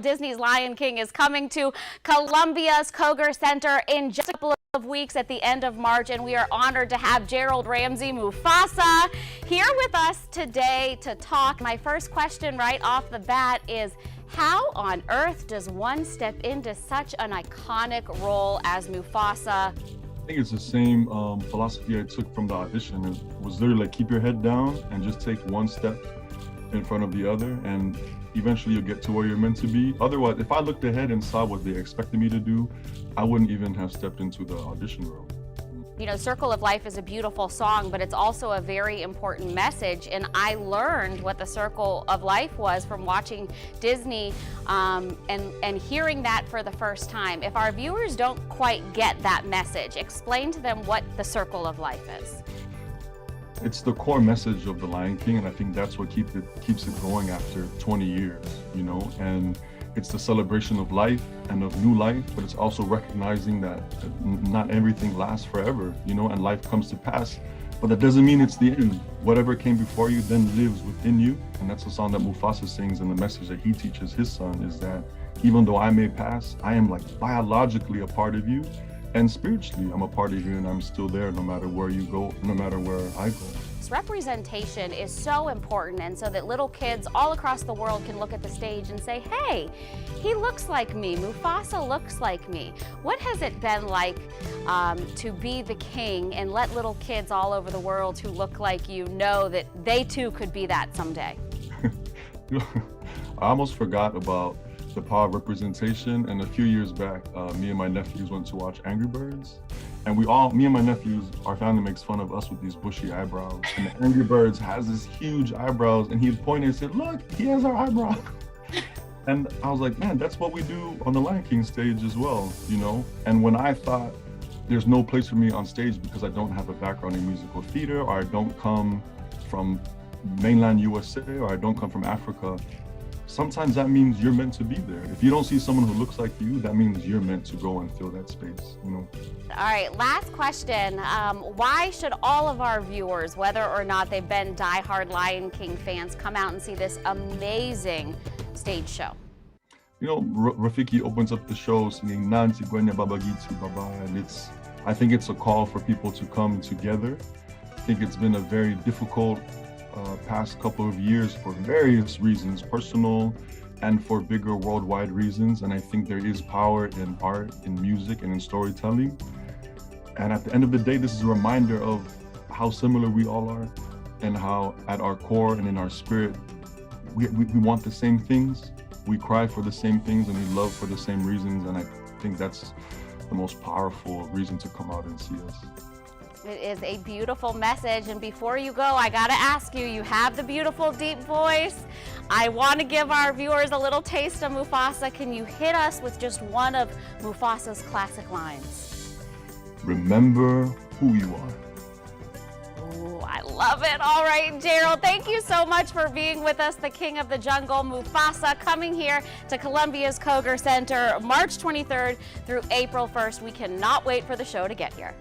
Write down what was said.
Disney's Lion King is coming to Columbia's Koger Center in just a couple of weeks at the end of March, and we are honored to have Gerald Ramsey, Mufasa, here with us today to talk. My first question right off the bat is, how on earth does one step into such an iconic role as Mufasa? I think it's the same philosophy I took from the audition. It was literally like, keep your head down and just take one step in front of the other, and eventually you'll get to where you're meant to be. Otherwise, if I looked ahead and saw what they expected me to do, I wouldn't even have stepped into the audition room. You know, Circle of Life is a beautiful song, but it's also a very important message. And I learned what the Circle of Life was from watching Disney and hearing that for the first time. If our viewers don't quite get that message, explain to them what the Circle of Life is. It's the core message of The Lion King, and I think that's what keeps it going after 20 years, you know? And it's the celebration of life and of new life, but it's also recognizing that not everything lasts forever, you know, and life comes to pass. But that doesn't mean it's the end. Whatever came before you then lives within you. And that's the song that Mufasa sings, and the message that he teaches his son is that even though I may pass, I am like biologically a part of you. And spiritually, I'm a part of you, and I'm still there no matter where you go, no matter where I go. This representation is so important, and so that little kids all across the world can look at the stage and say, hey, he looks like me, Mufasa looks like me. What has it been like to be the king and let little kids all over the world who look like you know that they too could be that someday? I almost forgot about the power of representation, and a few years back, me and my nephews went to watch Angry Birds, and me and my nephews, our family makes fun of us with these bushy eyebrows, and the Angry Birds has this huge eyebrows, and he pointed and said, look, he has our eyebrow. And I was like, man, that's what we do on the Lion King stage as well, you know? And when I thought there's no place for me on stage because I don't have a background in musical theater, or I don't come from mainland USA, or I don't come from Africa, sometimes that means you're meant to be there. If you don't see someone who looks like you, that means you're meant to go and fill that space, you know? All right, last question. Why should all of our viewers, whether or not they've been diehard Lion King fans, come out and see this amazing stage show? You know, Rafiki opens up the show singing Nanti Gwenya Babagiti Baba, and I think it's a call for people to come together. I think it's been a very difficult past couple of years for various reasons, personal and for bigger worldwide reasons. And I think there is power in art, in music, and in storytelling. And at the end of the day, this is a reminder of how similar we all are, and how at our core and in our spirit, we want the same things, we cry for the same things, and we love for the same reasons. And I think that's the most powerful reason to come out and see us. It is a beautiful message, and before you go, I gotta ask you, you have the beautiful deep voice. I want to give our viewers a little taste of Mufasa. Can you hit us with just one of Mufasa's classic lines? Remember who you are. Ooh, I love it. All right, Gerald, thank you so much for being with us. The King of the Jungle, Mufasa, coming here to Columbia's Koger Center, March 23rd through April 1st. We cannot wait for the show to get here.